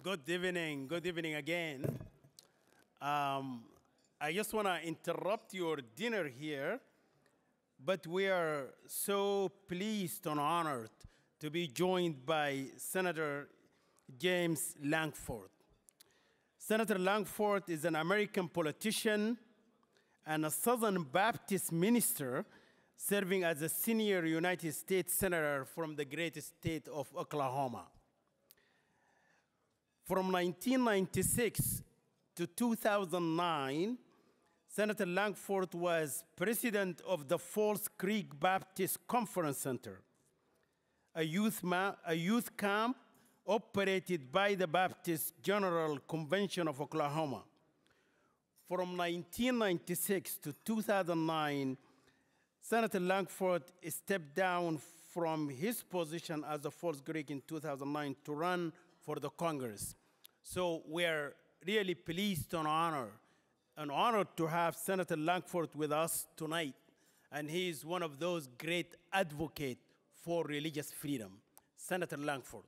Good evening. Good evening again. I just want to interrupt your dinner here, but we are so pleased and honored to be joined by Senator James Lankford. Senator Lankford is an American politician and a Southern Baptist minister serving as a senior United States Senator from the great state of Oklahoma. From 1996 to 2009, Senator Lankford was president of the Falls Creek Baptist Conference Center, a youth camp operated by the Baptist General Convention of Oklahoma. From 1996 to 2009, Senator Lankford stepped down from his position as a Falls Creek in 2009 to run for the Congress. So we're really pleased and honored to have Senator Lankford with us tonight. And he is one of those great advocates for religious freedom. Senator Lankford.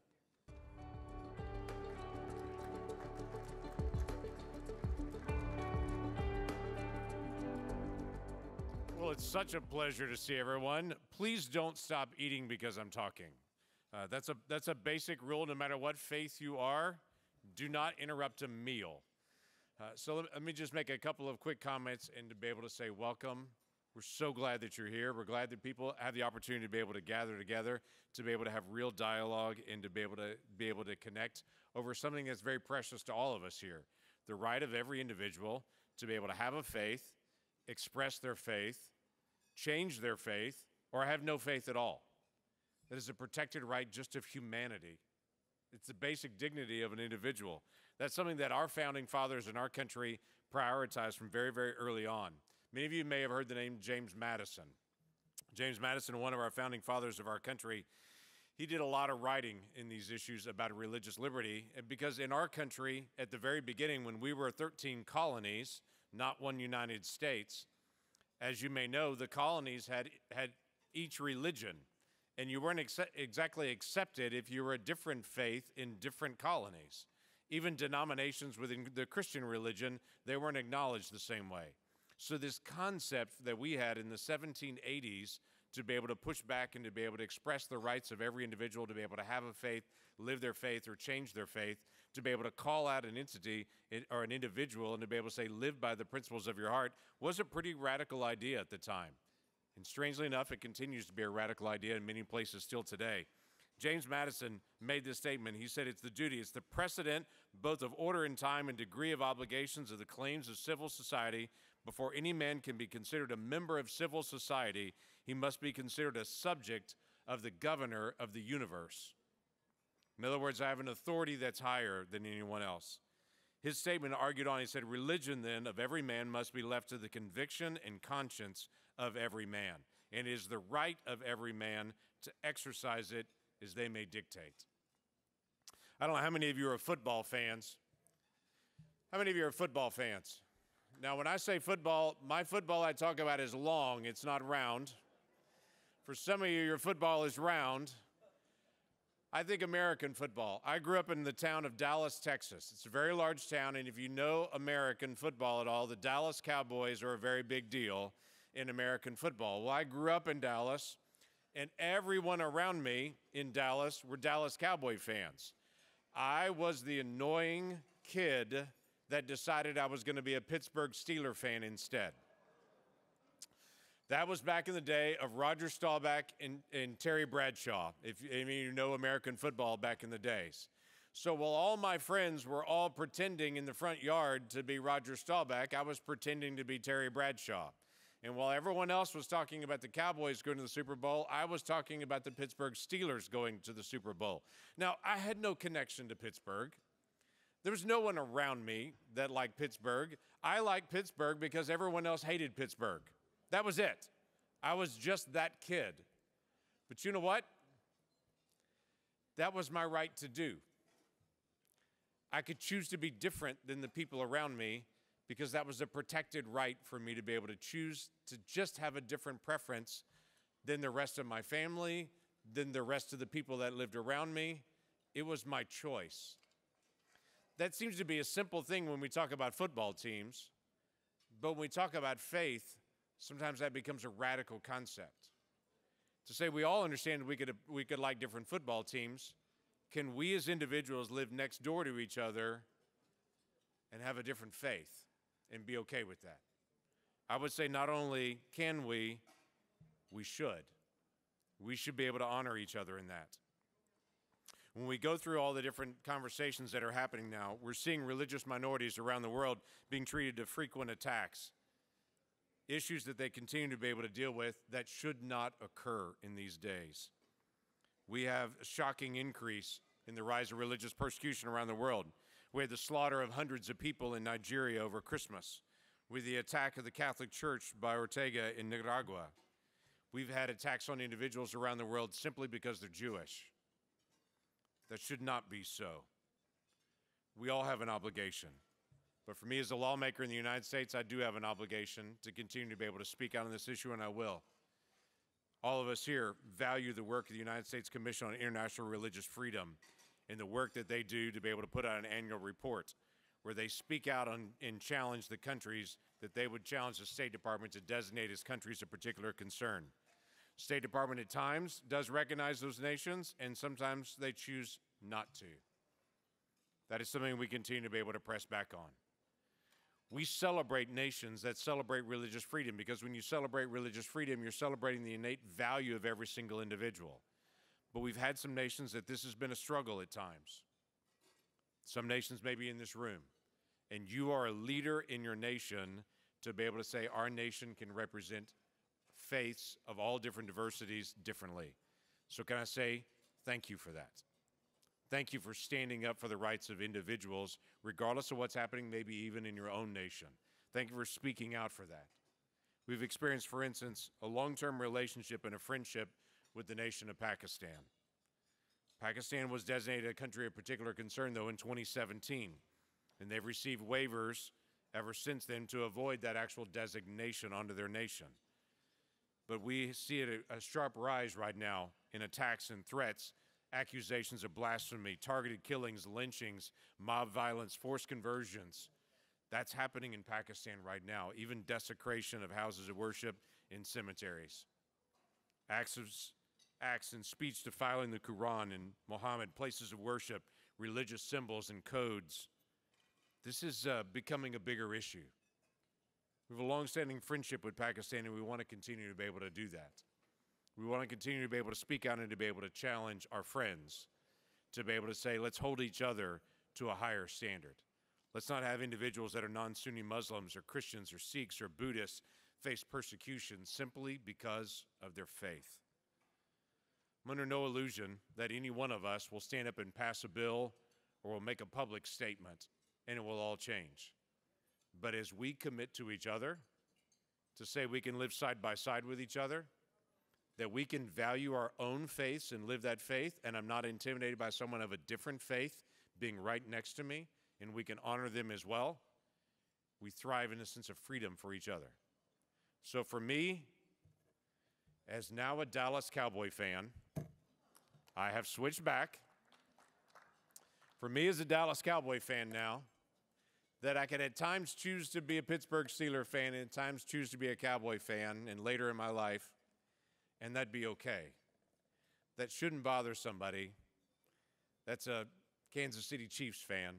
Well, it's such a pleasure to see everyone. Please don't stop eating because I'm talking. That's a basic rule. No matter what faith you are, do not interrupt a meal. So let me just make a couple of quick comments and to be able to say welcome. We're so glad that you're here. We're glad that people have the opportunity to be able to gather together, to be able to have real dialogue, and to be able to connect over something that's very precious to all of us here. The right of every individual to be able to have a faith, express their faith, change their faith, or have no faith at all. That is a protected right just of humanity. It's the basic dignity of an individual. That's something that our founding fathers in our country prioritized from very, very early on. Many of you may have heard the name James Madison. James Madison, one of our founding fathers of our country, he did a lot of writing in these issues about religious liberty, because in our country, at the very beginning, when we were 13 colonies, not one United States, as you may know, the colonies had each religion, and you weren't exactly accepted if you were a different faith in different colonies. Even denominations within the Christian religion, they weren't acknowledged the same way. So this concept that we had in the 1780s to be able to push back and to be able to express the rights of every individual to be able to have a faith, live their faith, or change their faith, to be able to call out an entity or an individual and to be able to say, live by the principles of your heart, was a pretty radical idea at the time. And strangely enough, it continues to be a radical idea in many places still today. James Madison made this statement. He said, it's the precedent, both of order and time and degree of obligations of the claims of civil society. Before any man can be considered a member of civil society, he must be considered a subject of the governor of the universe. In other words, I have an authority that's higher than anyone else. His statement argued on, he said, religion then of every man must be left to the conviction and conscience of every man, and it is the right of every man to exercise it as they may dictate. I don't know how many of you are football fans. How many of you are football fans? Now, when I say football, my football I talk about is long, it's not round. For some of you, your football is round. I think American football. I grew up in the town of Dallas, Texas. It's a very large town, and if you know American football at all, the Dallas Cowboys are a very big deal in American football. Well, I grew up in Dallas, and everyone around me in Dallas were Dallas Cowboy fans. I was the annoying kid that decided I was going to be a Pittsburgh Steelers fan instead. That was back in the day of Roger Staubach and Terry Bradshaw, if any of you know American football back in the days. So while all my friends were all pretending in the front yard to be Roger Staubach, I was pretending to be Terry Bradshaw. And while everyone else was talking about the Cowboys going to the Super Bowl, I was talking about the Pittsburgh Steelers going to the Super Bowl. Now, I had no connection to Pittsburgh. There was no one around me that liked Pittsburgh. I liked Pittsburgh because everyone else hated Pittsburgh. That was it. I was just that kid. But you know what? That was my right to do. I could choose to be different than the people around me because that was a protected right for me to be able to choose to just have a different preference than the rest of my family, than the rest of the people that lived around me. It was my choice. That seems to be a simple thing when we talk about football teams, but when we talk about faith, sometimes that becomes a radical concept. To say we all understand we could like different football teams, can we as individuals live next door to each other and have a different faith and be okay with that? I would say not only can we should. We should be able to honor each other in that. When we go through all the different conversations that are happening now, we're seeing religious minorities around the world being treated to frequent attacks, issues that they continue to be able to deal with that should not occur in these days. We have a shocking increase in the rise of religious persecution around the world. We had the slaughter of hundreds of people in Nigeria over Christmas, with the attack of the Catholic Church by Ortega in Nicaragua. We've had attacks on individuals around the world simply because they're Jewish. That should not be so. We all have an obligation. But for me as a lawmaker in the United States, I do have an obligation to continue to be able to speak out on this issue, and I will. All of us here value the work of the United States Commission on International Religious Freedom and the work that they do to be able to put out an annual report where they speak out on and challenge the countries that they would challenge the State Department to designate as countries of particular concern. State Department at times does recognize those nations, and sometimes they choose not to. That is something we continue to be able to press back on. We celebrate nations that celebrate religious freedom, because when you celebrate religious freedom, you're celebrating the innate value of every single individual. But we've had some nations that this has been a struggle at times. Some nations may be in this room, and you are a leader in your nation to be able to say our nation can represent faiths of all different diversities differently. So can I say thank you for that? Thank you for standing up for the rights of individuals, regardless of what's happening, maybe even in your own nation. Thank you for speaking out for that. We've experienced, for instance, a long-term relationship and a friendship with the nation of Pakistan. Pakistan was designated a country of particular concern, though, in 2017, and they've received waivers ever since then to avoid that actual designation onto their nation. But we see a sharp rise right now in attacks and threats, accusations of blasphemy, targeted killings, lynchings, mob violence, forced conversions. That's happening in Pakistan right now, even desecration of houses of worship in cemeteries. Acts and speech defiling the Quran and Muhammad, places of worship, religious symbols and codes. This is becoming a bigger issue. We have a long-standing friendship with Pakistan, and we want to continue to be able to do that. We want to continue to be able to speak out and to be able to challenge our friends, to be able to say, let's hold each other to a higher standard. Let's not have individuals that are non-Sunni Muslims or Christians or Sikhs or Buddhists face persecution simply because of their faith. I'm under no illusion that any one of us will stand up and pass a bill or will make a public statement, and it will all change. But as we commit to each other, to say we can live side by side with each other, that we can value our own faiths and live that faith, and I'm not intimidated by someone of a different faith being right next to me, and we can honor them as well, we thrive in a sense of freedom for each other. So for me, as now a Dallas Cowboy fan, I have switched back. For me as a Dallas Cowboy fan now, that I could at times choose to be a Pittsburgh Steelers fan and at times choose to be a Cowboy fan and later in my life, and that'd be okay. That shouldn't bother somebody that's a Kansas City Chiefs fan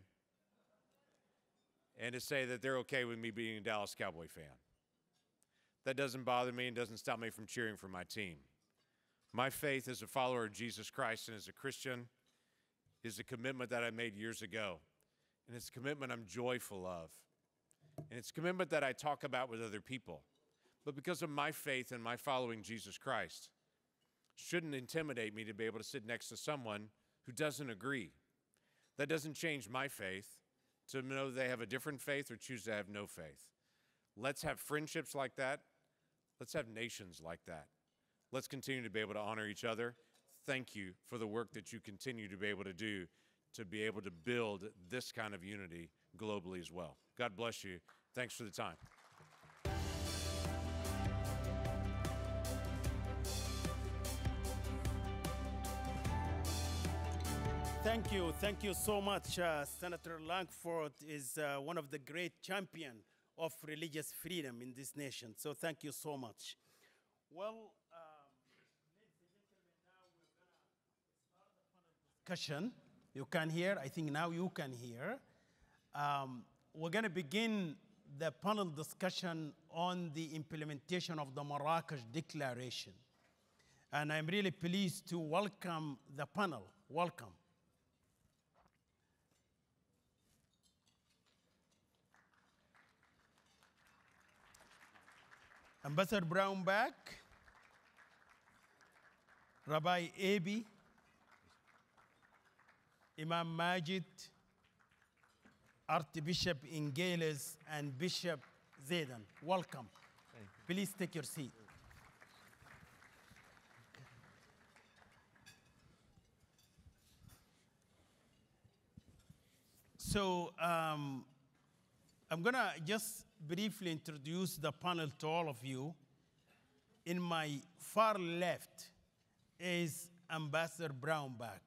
and to say that they're okay with me being a Dallas Cowboy fan. That doesn't bother me and doesn't stop me from cheering for my team. My faith as a follower of Jesus Christ and as a Christian is a commitment that I made years ago. And it's a commitment I'm joyful of. And it's a commitment that I talk about with other people. But because of my faith and my following Jesus Christ, shouldn't intimidate me to be able to sit next to someone who doesn't agree. That doesn't change my faith to know they have a different faith or choose to have no faith. Let's have friendships like that. Let's have nations like that. Let's continue to be able to honor each other. Thank you for the work that you continue to be able to do to be able to build this kind of unity globally as well. God bless you. Thanks for the time. Thank you. Thank you so much. Senator Langford is one of the great champions of religious freedom in this nation. So thank you so much. Well, ladies and gentlemen, now we're going to start the panel discussion. You can hear. I think now you can hear. We're going to begin the panel discussion on the implementation of the Marrakesh Declaration. And I'm really pleased to welcome the panel. Welcome. Ambassador Brownback, Rabbi Abi, Imam Majid, Archbishop Ingeles, and Bishop Zaidan. Welcome. Please take your seat. So I'm going to just briefly introduce the panel to all of you. In my far left is Ambassador Brownback.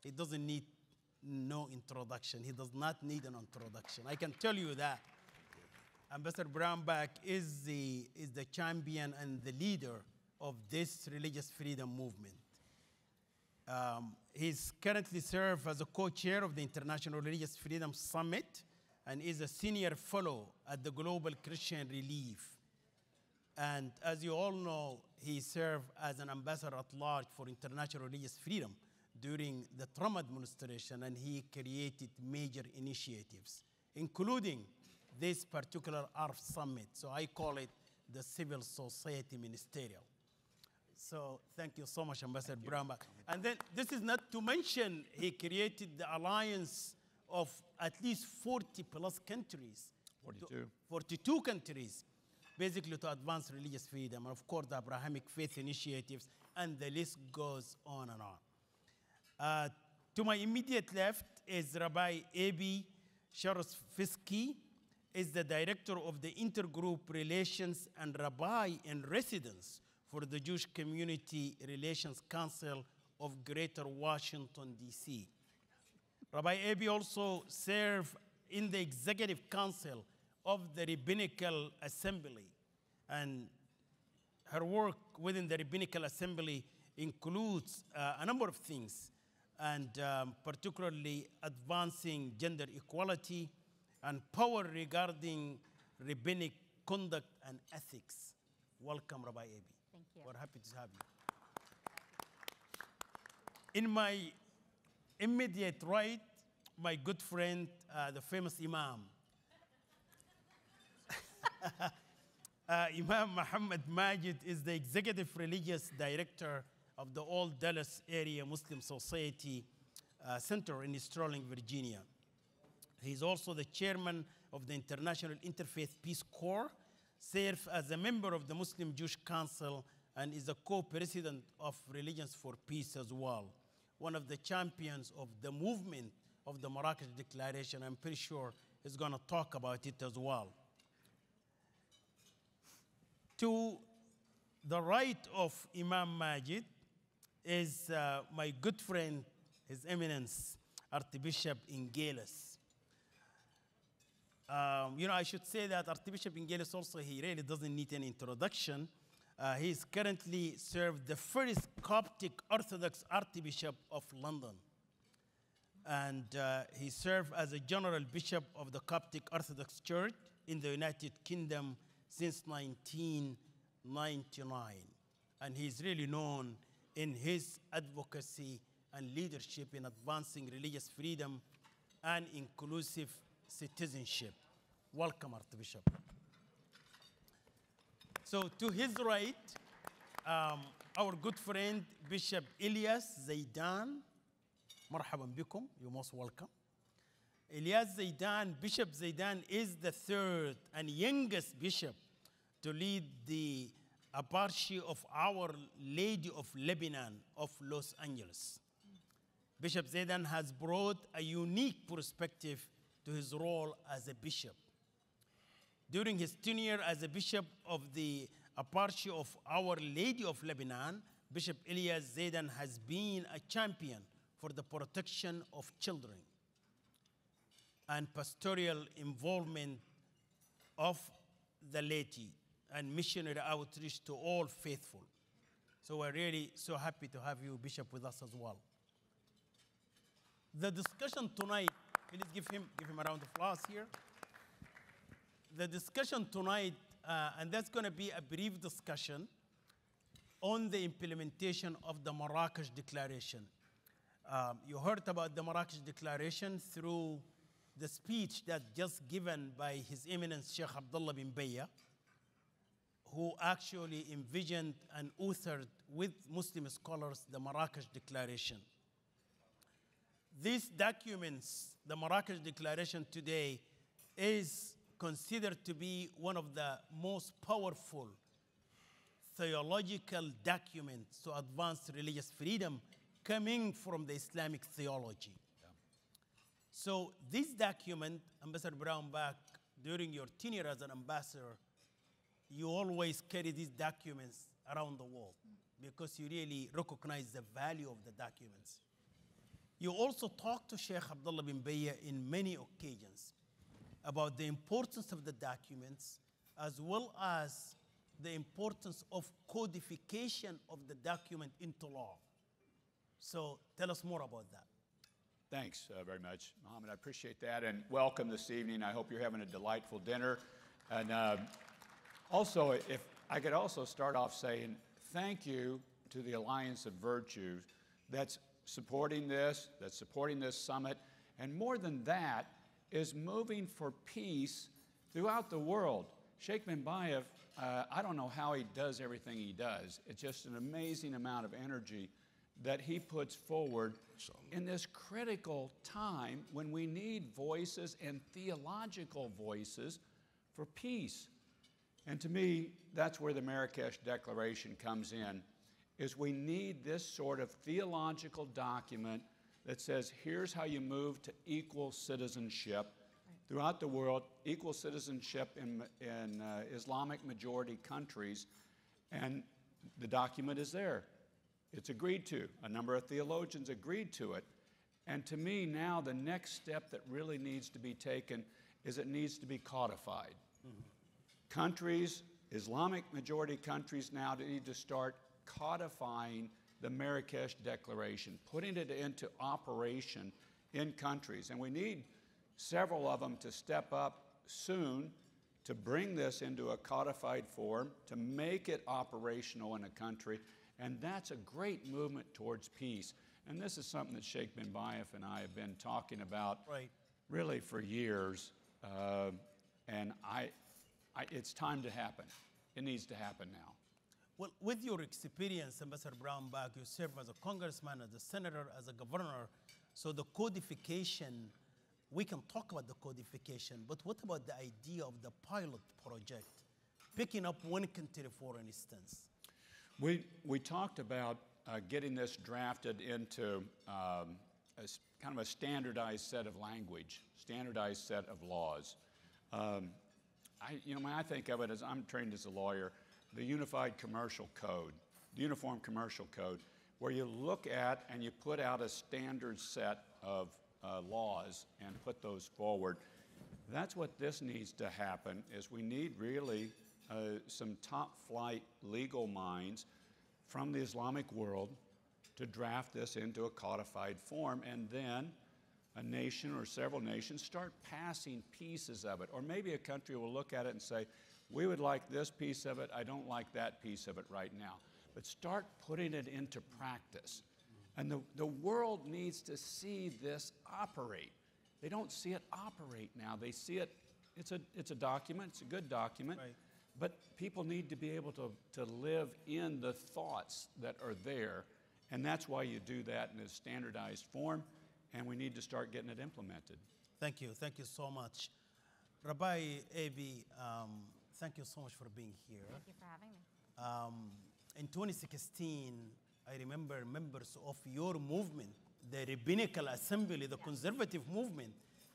He doesn't need no introduction. He does not need an introduction. I can tell you that. Ambassador Brownback is the champion and the leader of this religious freedom movement. He's currently serves as a co-chair of the International Religious Freedom Summit and is a senior fellow at the Global Christian Relief. And as you all know, he served as an ambassador at large for international religious freedom during the Trump administration, and he created major initiatives, including this particular ARF Summit. So I call it the Civil Society Ministerial. So thank you so much, Ambassador Brownback. And then this is not to mention he created the alliance of at least 40 plus countries. 42 countries, basically to advance religious freedom. And of course, the Abrahamic faith initiatives, and the list goes on and on. To my immediate left is Rabbi Abi Sharosfisky, is the director of the Intergroup Relations and Rabbi in Residence for the Jewish Community Relations Council of Greater Washington, D.C. Rabbi Abi also served in the Executive Council of the Rabbinical Assembly, and her work within the Rabbinical Assembly includes a number of things, and particularly advancing gender equality and power regarding rabbinic conduct and ethics. Welcome, Rabbi Abi. Thank you. We're happy to have you. In my immediate right, my good friend, the famous Imam. Imam Muhammad Majid is the Executive Religious Director of the Old Dallas Area Muslim Society Center in Sterling, Virginia. He's also the chairman of the International Interfaith Peace Corps, serves as a member of the Muslim Jewish Council, and is a co-president of Religions for Peace as well. One of the champions of the movement of the Marrakesh Declaration. I'm pretty sure he's going to talk about it as well. To the right of Imam Majid is my good friend, His Eminence, Archbishop Ingeles. I should say that Archbishop Ingeles also, he really doesn't need any introduction. He's currently served the first Coptic Orthodox Archbishop of London. And he served as a General Bishop of the Coptic Orthodox Church in the United Kingdom since 1999. And he's really known in his advocacy and leadership in advancing religious freedom and inclusive citizenship. Welcome, Archbishop. So to his right, our good friend, Bishop Ilyas Zaidan. Marhaban bikum, you're most welcome. Ilyas Zaidan, Bishop Zaidan is the third and youngest bishop to lead the eparchy of Our Lady of Lebanon of Los Angeles. Bishop Zaidan has brought a unique perspective to his role as a bishop. During his tenure as a bishop of the eparchy of Our Lady of Lebanon, Bishop Ilyas Zaidan has been a champion for the protection of children and pastoral involvement of the laity and missionary outreach to all faithful. So we're really so happy to have you, Bishop, with us as well. The discussion tonight, please give him a round of applause here. The discussion tonight, and that's going to be a brief discussion on the implementation of the Marrakesh Declaration. You heard about the Marrakesh Declaration through the speech that just given by His Eminence Sheikh Abdullah bin Bayya, who actually envisioned and authored with Muslim scholars the Marrakesh Declaration. These documents, the Marrakesh Declaration today, is considered to be one of the most powerful theological documents to advance religious freedom coming from the Islamic theology. Yeah. So this document, Ambassador Brownback, during your tenure as an ambassador, you always carry these documents around the world because you really recognize the value of the documents. You also talked to Sheikh Abdullah bin Bayya in many occasions about the importance of the documents as well as the importance of codification of the document into law. So tell us more about that. Thanks very much, Mohammed. I appreciate that, and welcome this evening. I hope you're having a delightful dinner. And also, if I could also start off saying thank you to the Alliance of Virtues that's supporting this summit, and more than that, is moving for peace throughout the world. Sheikh bin Bayya, I don't know how he does everything he does. It's just an amazing amount of energy that he puts forward in this critical time when we need voices and theological voices for peace. And to me, that's where the Marrakesh Declaration comes in, is we need this sort of theological document that says, here's how you move to equal citizenship throughout the world, equal citizenship in Islamic majority countries, and the document is there. It's agreed to. A number of theologians agreed to it. And to me now, the next step that really needs to be taken is it needs to be codified. Mm-hmm. Countries, Islamic majority countries now need to start codifying the Marrakesh Declaration, putting it into operation in countries. And we need several of them to step up soon to bring this into a codified form, to make it operational in a country. And that's a great movement towards peace. And this is something that Sheikh bin Bayya and I have been talking about really for years. And it's time to happen. It needs to happen now. Well, with your experience, Ambassador Brownback, you serve as a congressman, as a senator, as a governor. So the codification, we can talk about the codification, but what about the idea of the pilot project? Picking up one country, for instance. We talked about getting this drafted into kind of a standardized set of language, standardized set of laws. When I think of it as I'm trained as a lawyer, the Unified Commercial Code, the Uniform Commercial Code, where you look at and you put out a standard set of laws and put those forward. That's what this needs to happen, is we need really some top-flight legal minds from the Islamic world to draft this into a codified form, and then a nation or several nations start passing pieces of it. Or maybe a country will look at it and say, we would like this piece of it, I don't like that piece of it right now. But start putting it into practice. And the world needs to see this operate. They don't see it operate now. They see it, it's a document, it's a good document, but people need to be able to live in the thoughts that are there. And that's why you do that in a standardized form, and we need to start getting it implemented. Thank you so much. Rabbi Abi, thank you so much for being here. Thank you for having me. In 2016, I remember members of your movement, the Rabbinical Assembly, the conservative movement,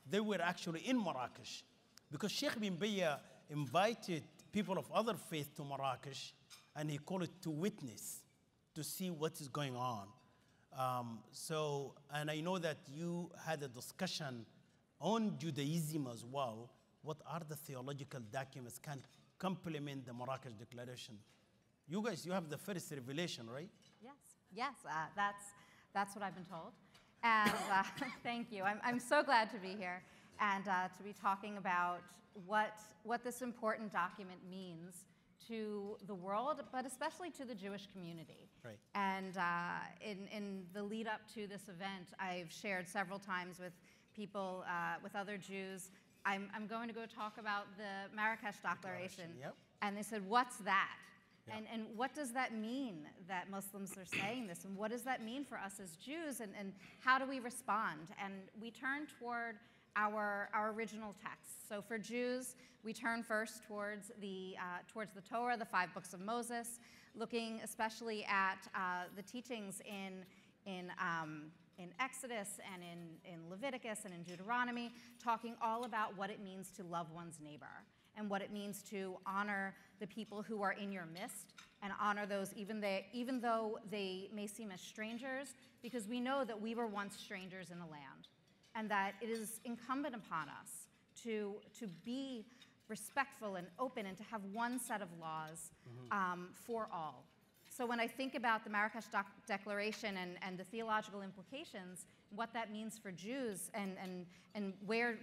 they were actually in Marrakesh because Sheikh bin Bayya invited people of other faith to Marrakesh, and he called it to witness, to see what is going on. And I know that you had a discussion on Judaism as well. What are the theological documents can complement the Marrakesh Declaration? You guys, you have the first revelation, right? Yes, that's what I've been told. And thank you. I'm so glad to be here and to be talking about what this important document means to the world, but especially to the Jewish community. Right. And in the lead up to this event, I've shared several times with people, with other Jews, I'm going to go talk about the Marrakesh Declaration. Yep. And they said, what's that? Yeah. And what does that mean that Muslims are saying this? And what does that mean for us as Jews? And how do we respond? And we turn toward our original texts. So for Jews, we turn first towards the Torah, the 5 books of Moses, looking especially at the teachings in Exodus and in Leviticus and in Deuteronomy, talking all about what it means to love one's neighbor and what it means to honor the people who are in your midst and honor those even though they may seem as strangers, because we know that we were once strangers in the land and that it is incumbent upon us to be respectful and open and to have one set of laws for all. So when I think about the Marrakesh Declaration and the theological implications, what that means for Jews and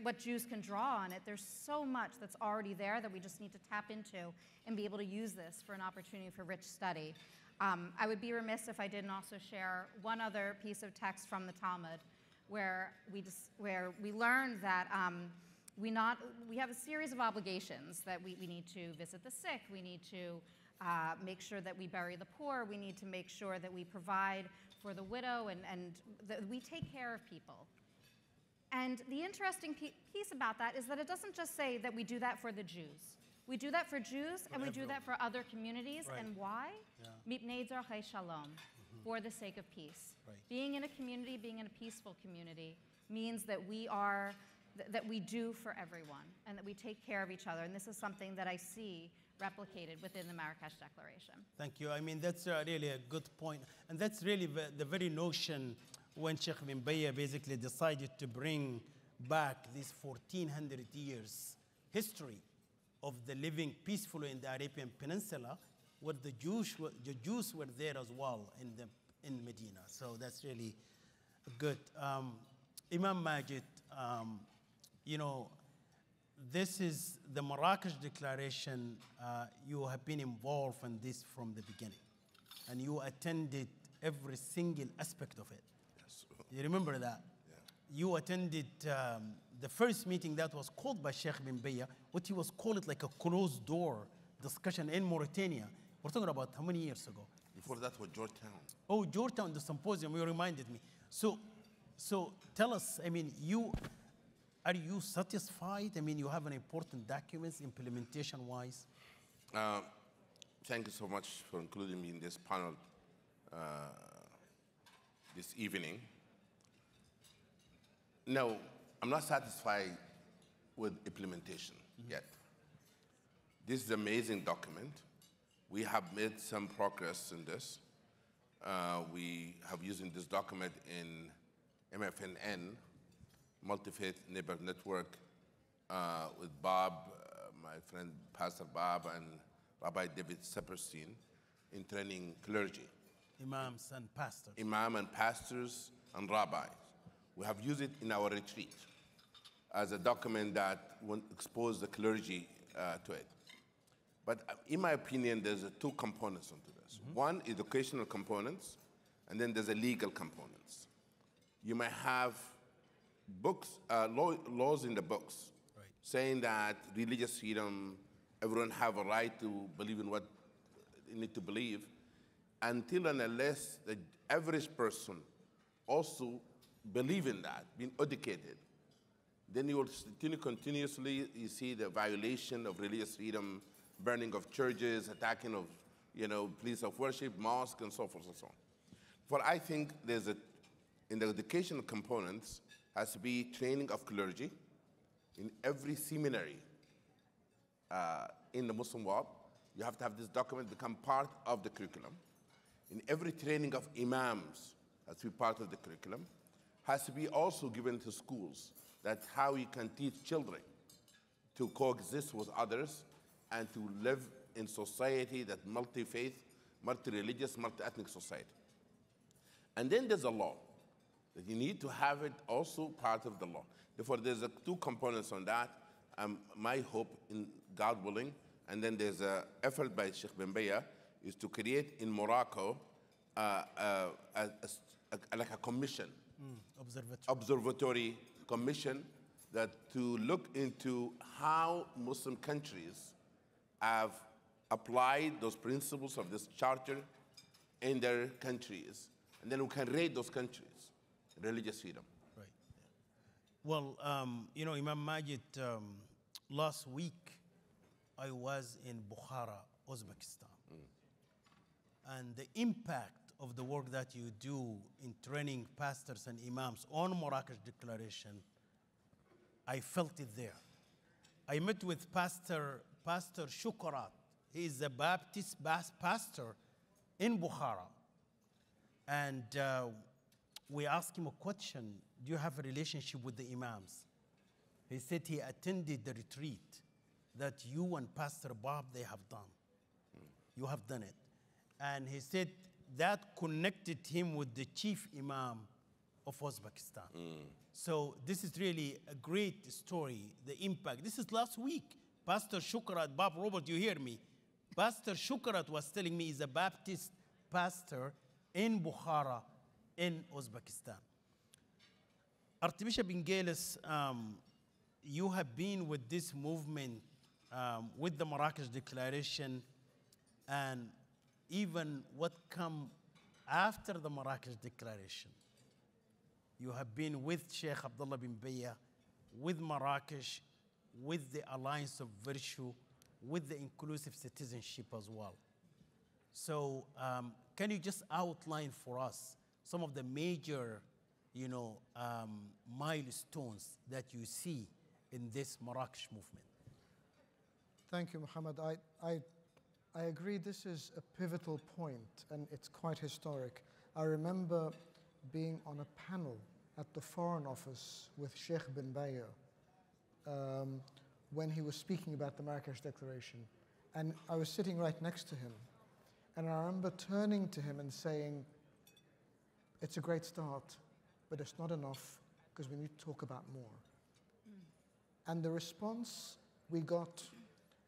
what Jews can draw on it, there's so much that's already there that we just need to tap into and be able to use this for an opportunity for rich study. I would be remiss if I didn't also share one other piece of text from the Talmud where we learned that we have a series of obligations that we need to visit the sick, we need to make sure that we bury the poor, we need to make sure that we provide for the widow and that we take care of people. And the interesting piece about that is that it doesn't just say that we do that for the Jews. We do that for Jews and we do that for other communities. Right. And why? Yeah. Mipnei tzorchei shalom, for the sake of peace. Right. Being in a community, being in a peaceful community, means that we do for everyone and that we take care of each other. And this is something that I see replicated within the Marrakesh Declaration. Thank you. I mean, that's really a good point. And that's really the very notion when Sheikh bin Bayya basically decided to bring back this 1400 years history of the living peacefully in the Arabian Peninsula, where the Jews were there as well in Medina. So that's really good. Imam Majid, you know, this is the Marrakesh Declaration. You have been involved in this from the beginning, and you attended every single aspect of it. Yes. You remember that? Yeah. You attended the first meeting that was called by Sheikh bin Bayya, what he was called like a closed door discussion in Mauritania. We're talking about how many years ago? Before that was Georgetown. Oh, Georgetown, the symposium, you reminded me. So tell us, I mean, are you satisfied? I mean, you have an important documents implementation-wise. Thank you so much for including me in this panel this evening. No, I'm not satisfied with implementation yet. This is an amazing document. We have made some progress in this. We have using this document in MFNN, Multi-Faith Neighbor Network, with Bob, my friend Pastor Bob, and Rabbi David Sepperstein in training clergy. Imams and pastors. Imam and pastors and rabbis. We have used it in our retreat as a document that will expose the clergy to it. But in my opinion, there's two components onto this. One, educational components, and then there's a legal components. You might have books, laws in the books, right, saying that religious freedom, everyone have a right to believe in what they need to believe, until and unless the average person also believe in that, being educated, then you will continuously you see the violation of religious freedom, burning of churches, attacking of places of worship, mosques, and so forth and so on. For I think in the educational components has to be training of clergy in every seminary in the Muslim world. You have to have this document become part of the curriculum. In every training of imams has to be part of the curriculum, has to be also given to schools. That's how you can teach children to coexist with others and to live in society that multi-faith, multi-religious, multi-ethnic society. And then there's a law, that you need to have it also part of the law. Therefore, there's two components on that. My hope, in God willing, and then there's an effort by Sheikh Ben Baya, is to create in Morocco like a commission, observatory commission, that to look into how Muslim countries have applied those principles of this charter in their countries, and then we can rate those countries, religious freedom. Right. Well, you know, Imam Majid, last week I was in Bukhara, Uzbekistan. And the impact of the work that you do in training pastors and imams on Marrakesh Declaration, I felt it there. I met with Pastor Shukarat. He is a Baptist pastor in Bukhara. And we asked him a question, do you have a relationship with the imams? He said he attended the retreat that you and Pastor Bob, they have done. You have done it. And he said that connected him with the chief imam of Uzbekistan. So this is really a great story, the impact. This is last week. Pastor Shukrat, Bob Robert, you hear me? Pastor Shukrat was telling me he's a Baptist pastor in Bukhara, in Uzbekistan. Archbishop Ingelis, you have been with this movement, with the Marrakesh Declaration, and even what come after the Marrakesh Declaration. You have been with Sheikh Abdullah bin Baya, with Marrakesh, with the Alliance of Virtue, with the inclusive citizenship as well. So can you just outline for us some of the major, you know, milestones that you see in this Marrakesh movement? Thank you, Muhammad. I agree this is a pivotal point, and it's quite historic. I remember being on a panel at the Foreign Office with Sheikh bin Baya when he was speaking about the Marrakesh Declaration. And I was sitting right next to him. And I remember turning to him and saying, it's a great start, but it's not enough because we need to talk about more. And the response we got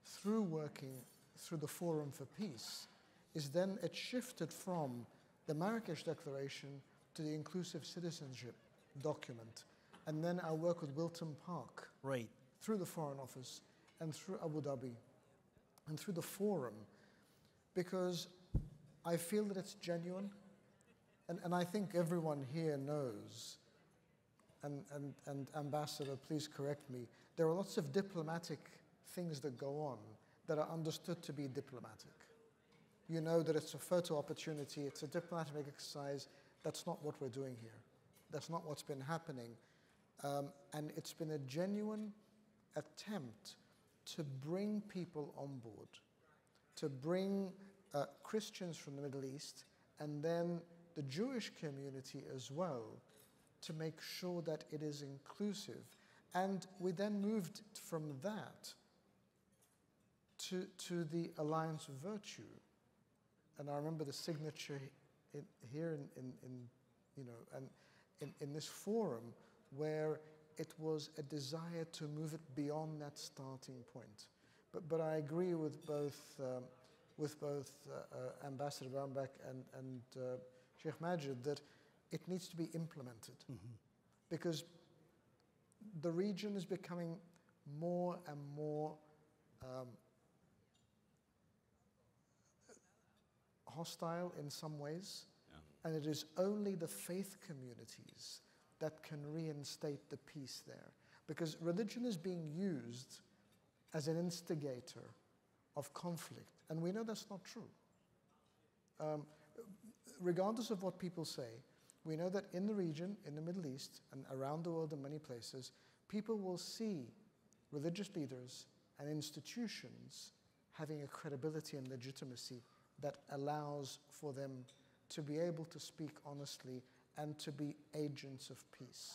through working through the Forum for Peace is then it shifted from the Marrakesh Declaration to the Inclusive Citizenship document. And then our work with Wilton Park, right, through the Foreign Office and through Abu Dhabi and through the Forum, because I feel that it's genuine. And I think everyone here knows, and Ambassador, please correct me, there are lots of diplomatic things that go on that are understood to be diplomatic. You know that it's a photo opportunity, it's a diplomatic exercise. That's not what we're doing here. That's not what's been happening. And it's been a genuine attempt to bring people on board, to bring Christians from the Middle East and then the Jewish community as well, to make sure that it is inclusive. And we then moved from that to the Alliance of Virtue. And I remember the signature here in this forum, where it was a desire to move it beyond that starting point. But I agree with both Ambassador Bambach and Sheikh Majid that it needs to be implemented, because the region is becoming more and more hostile in some ways, and it is only the faith communities that can reinstate the peace there, because religion is being used as an instigator of conflict, and we know that's not true. Regardless of what people say, we know that in the region, in the Middle East, and around the world in many places, people will see religious leaders and institutions having a credibility and legitimacy that allows for them to be able to speak honestly and to be agents of peace.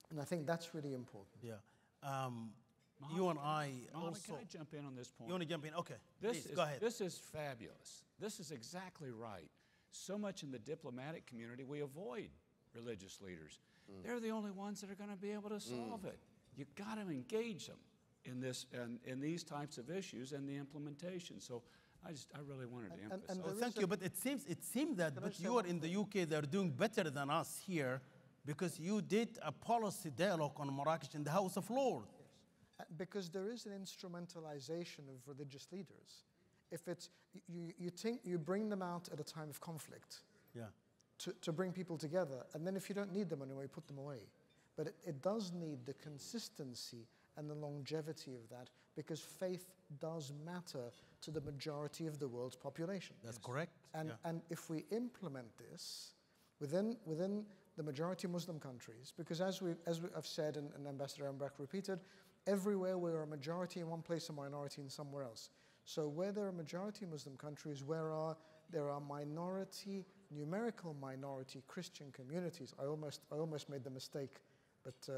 And I think that's really important. Yeah. You and I Mohammed, also. can I jump in on this point? You want to jump in? Okay. This Please, is, go ahead. This is fabulous. This is exactly right. So much in the diplomatic community, we avoid religious leaders. They're the only ones that are going to be able to solve it. You got to engage them in this and in these types of issues and the implementation. So I really wanted to emphasize. Oh, thank you. But it seems that but you are in the UK, they're doing better than us here because you did a policy dialogue on Marrakesh in the House of Lords. Because there is an instrumentalization of religious leaders. If it's, you bring them out at a time of conflict Yeah. to bring people together, and then if you don't need them anyway, put them away. But it does need the consistency and the longevity of that, because faith does matter to the majority of the world's population. That's correct. And if we implement this within the majority Muslim countries, because as I've said and Ambassador Ambach repeated, everywhere we're a majority in one place, a minority in somewhere else. So where there are majority Muslim countries, where there are numerical minority Christian communities, I almost made the mistake, but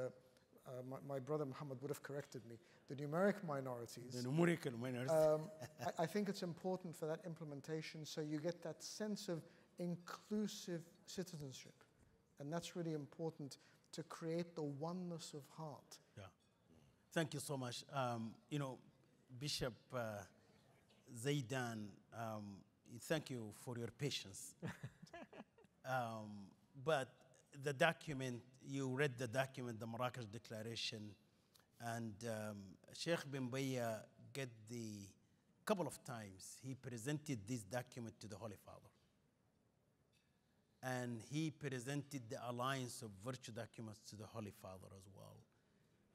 my brother Muhammad would have corrected me. The numeric minorities. The numerical minorities. I think it's important for that implementation, so you get that sense of inclusive citizenship, and that's really important to create the oneness of heart. Yeah. Thank you so much. You know, Bishop Zaidan, thank you for your patience. But the document, you read the document, the Marrakesh Declaration, and Sheikh bin Baya get the couple of times he presented this document to the Holy Father. And he presented the Alliance of Virtue documents to the Holy Father as well.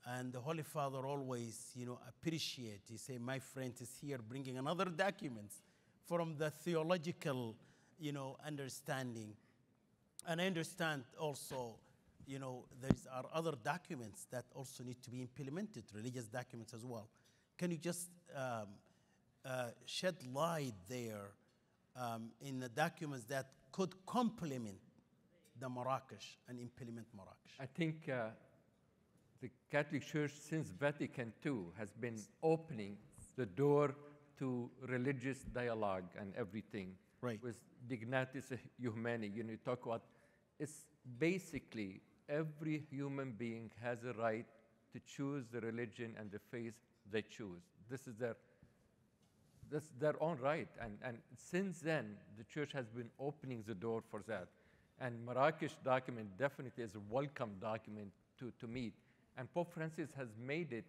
And the Holy Father always, you know, appreciate. He say, my friend is here bringing another document from the theological, you know, understanding. And I understand also, you know, there are other documents that also need to be implemented, religious documents as well. Can you just shed light there in the documents that could complement the Marrakesh and implement Marrakesh? I think the Catholic Church since Vatican II has been opening the door to religious dialogue and everything. Right. With Dignatis Humani, you know, you talk about, it's basically every human being has a right to choose the religion and the faith they choose. That's their own right. And since then, the church has been opening the door for that. And Marrakesh document definitely is a welcome document to meet. And Pope Francis has made it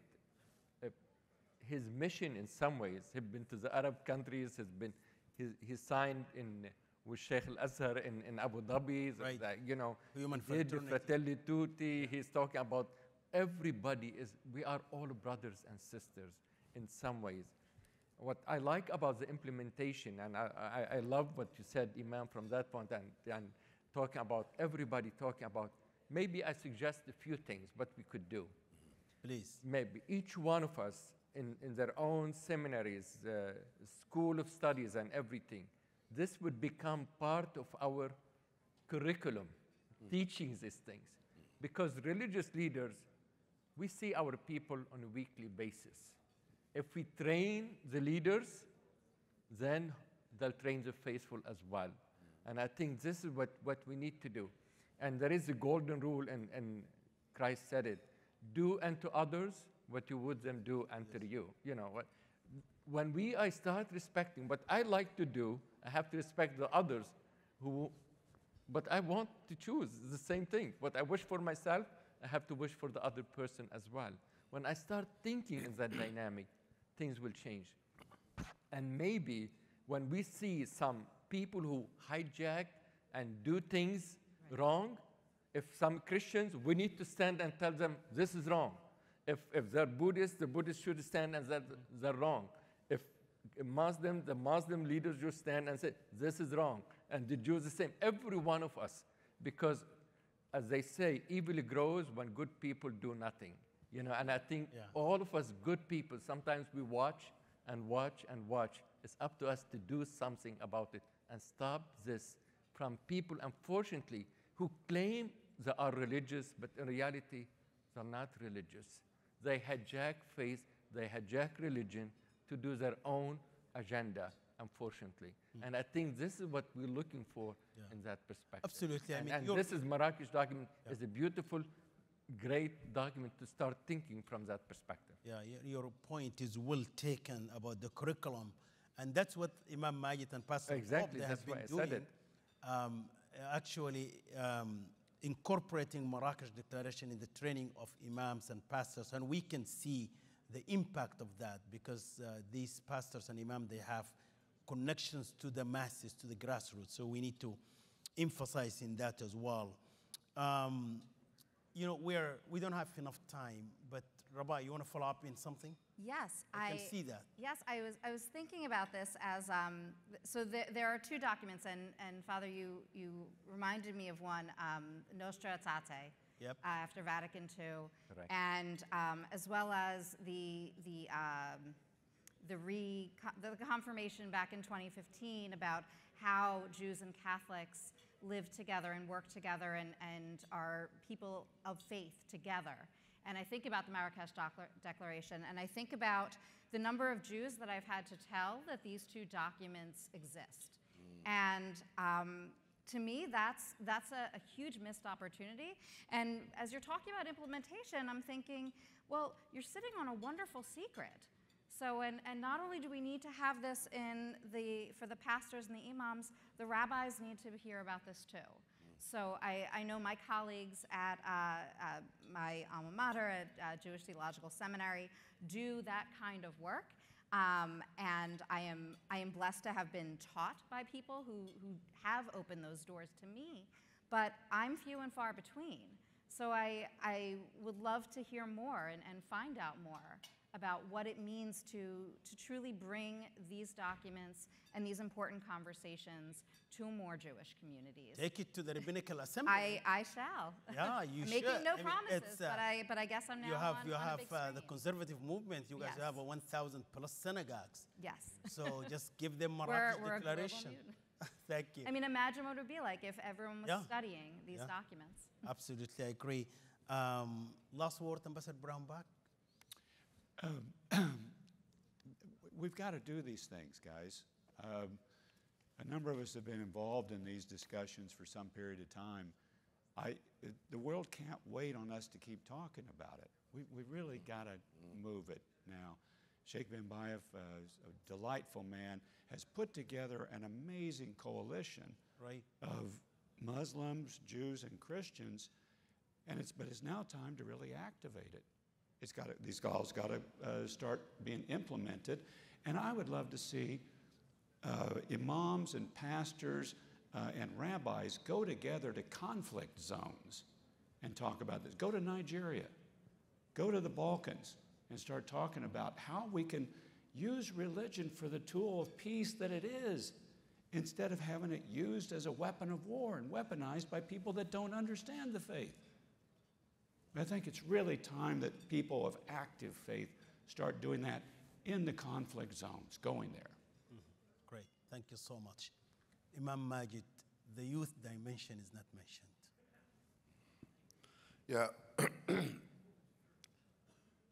his mission in some ways. He's been to the Arab countries, he signed with Sheikh Al-Azhar in Abu Dhabi, Right. You know, Human he did the fraternity. Fratelli Tutti. He's talking about everybody we are all brothers and sisters in some ways. What I like about the implementation, and I love what you said, Imam, from that point, and talking about everybody talking about, maybe I suggest a few things what we could do. Please. Maybe each one of us in their own seminaries, school of studies and everything, this would become part of our curriculum, teaching these things. Because religious leaders, we see our people on a weekly basis. If we train the leaders, then they'll train the faithful as well. And I think this is what we need to do. And there is a golden rule, and Christ said it, do unto others what you would them do unto you. You know, when I start respecting what I like to do, I have to respect the others but I want to choose the same thing. What I wish for myself, I have to wish for the other person as well. When I start thinking in that dynamic, things will change. And maybe when we see some people who hijack and do things wrong, if some Christians, we need to stand and tell them this is wrong. If they're Buddhists, the Buddhists should stand and say they're wrong. If Muslim, the Muslim leaders should stand and say this is wrong. And the Jews the same. Every one of us, because as they say, evil grows when good people do nothing. You know, and I think all of us good people, sometimes we watch and watch and watch. It's up to us to do something about it and stop this from people. Unfortunately, who claim they are religious, but in reality, they're not religious. They hijack faith, they hijack religion to do their own agenda, unfortunately. And I think this is what we're looking for in that perspective. Absolutely. And this is Marrakesh document is a beautiful, great document to start thinking from that perspective. Yeah, your point is well taken about the curriculum. And that's what Imam Majid and Pastor Exactly, Bob, they that's have been why I doing. said it. Actually, incorporating Marrakesh Declaration in the training of imams and pastors. And we can see the impact of that because these pastors and imams, they have connections to the masses, to the grassroots. So we need to emphasize in that as well. You know, we don't have enough time, but Rabah, you want to follow up in something? Yes, I can see that. Yes, I was thinking about this as so there are two documents, and Father, you reminded me of one, Nostra Aetate, Yep. after Vatican II, Correct. and as well as the confirmation back in 2015 about how Jews and Catholics live together and work together and are people of faith together. And I think about the Marrakesh Declaration, and I think about the number of Jews that I've had to tell that these two documents exist. And to me, that's a huge missed opportunity. And as you're talking about implementation, I'm thinking, well, you're sitting on a wonderful secret. So, and not only do we need to have this for the pastors and the imams, the rabbis need to hear about this too. So I know my colleagues at my alma mater at Jewish Theological Seminary do that kind of work. And I am blessed to have been taught by people who have opened those doors to me, but I'm few and far between. So I would love to hear more and find out more about what it means to truly bring these documents and these important conversations to more Jewish communities. Take it to the Rabbinical Assembly. I shall. Yeah, you Making should. no I mean, promises, it's, but I guess I'm now you have on a big the screen. conservative movement. You guys Yes. have 1,000 plus synagogues. Yes. So just give them Marrakesh We're a global Declaration. mutant. Thank you. I mean, imagine what it would be like if everyone was Yeah. studying these Yeah. documents. Absolutely, I agree. Last word, Ambassador Brownback. We've got to do these things, guys. A number of us have been involved in these discussions for some period of time. The world can't wait on us to keep talking about it. We really got to move it now. Sheikh bin Bayev, a delightful man, has put together an amazing coalition Right. of Muslims, Jews, and Christians, but it's now time to really activate it. These goals got to start being implemented, and I would love to see imams and pastors and rabbis go together to conflict zones and talk about this. Go to Nigeria, go to the Balkans, and start talking about how we can use religion for the tool of peace that it is, instead of having it used as a weapon of war and weaponized by people that don't understand the faith. I think it's really time that people of active faith start doing that in the conflict zones, going there. Great, thank you so much. Imam Majid, the youth dimension is not mentioned. Yeah.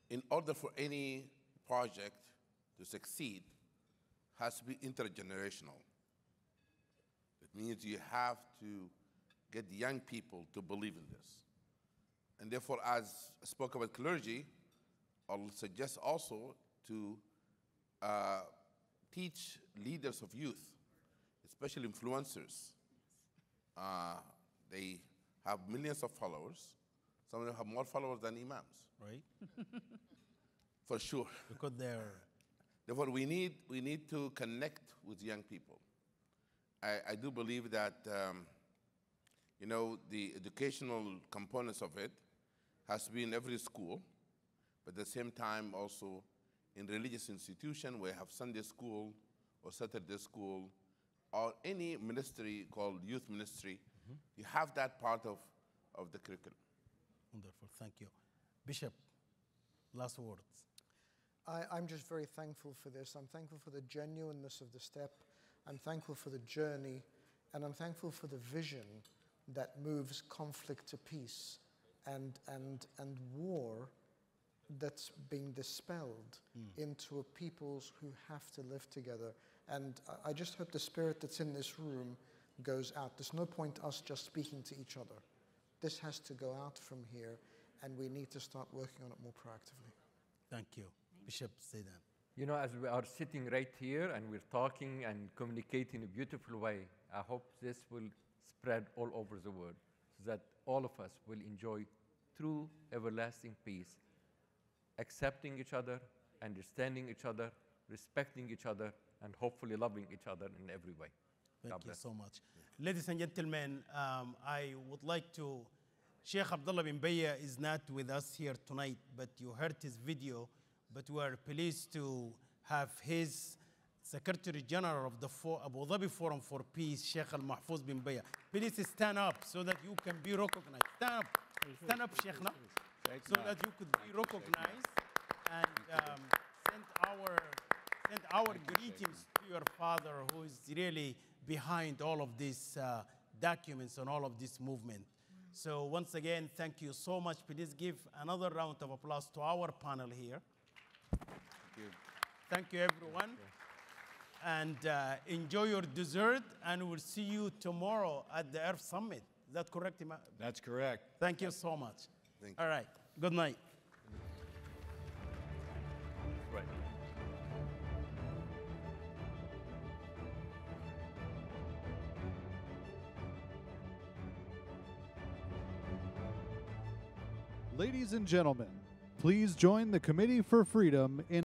In order for any project to succeed, has to be intergenerational. It means you have to get the young people to believe in this. And therefore, as I spoke about clergy, I'll suggest also to teach leaders of youth, especially influencers. They have millions of followers. Some of them have more followers than imams. Right? For sure. Because they're Therefore, we need to connect with young people. I do believe that, the educational components of it has to be in every school, but at the same time also in religious institution where you have Sunday school or Saturday school or any ministry called youth ministry, you have that part of the curriculum. wonderful. Thank you. Bishop, last words. I'm just very thankful for this. I'm thankful for the genuineness of the step. I'm thankful for the journey. And I'm thankful for the vision that moves conflict to peace and war that's being dispelled into a peoples who have to live together. And I just hope the spirit that's in this room goes out. There's no point us just speaking to each other. This has to go out from here, and we need to start working on it more proactively. Thank you. Bishop Zaidan. You know, as we are sitting right here and we're talking and communicating in a beautiful way, I hope this will spread all over the world so that all of us will enjoy true everlasting peace, accepting each other, understanding each other, respecting each other, and hopefully loving each other in every way. Thank you so much. Ladies and gentlemen, I would like to, Sheikh Abdullah bin Baya is not with us here tonight, but you heard his video, but we are pleased to have his Secretary General of the Abu Dhabi Forum for Peace, Sheikh Al-Mahfouz bin Baya. Please stand up so that you can be recognized. Stand up, Sheikhna, so that you could be recognized and send our greetings to your father, who is really behind all of these documents and all of this movement. So once again, thank you so much. Please give another round of applause to our panel here. Thank you. Thank you, everyone. And enjoy your dessert, and we'll see you tomorrow at the Earth Summit. Is that correct, Imam? That's correct. Thank you so much. Thank you. All right. Good night. Right. Ladies and gentlemen, please join the Committee for Freedom in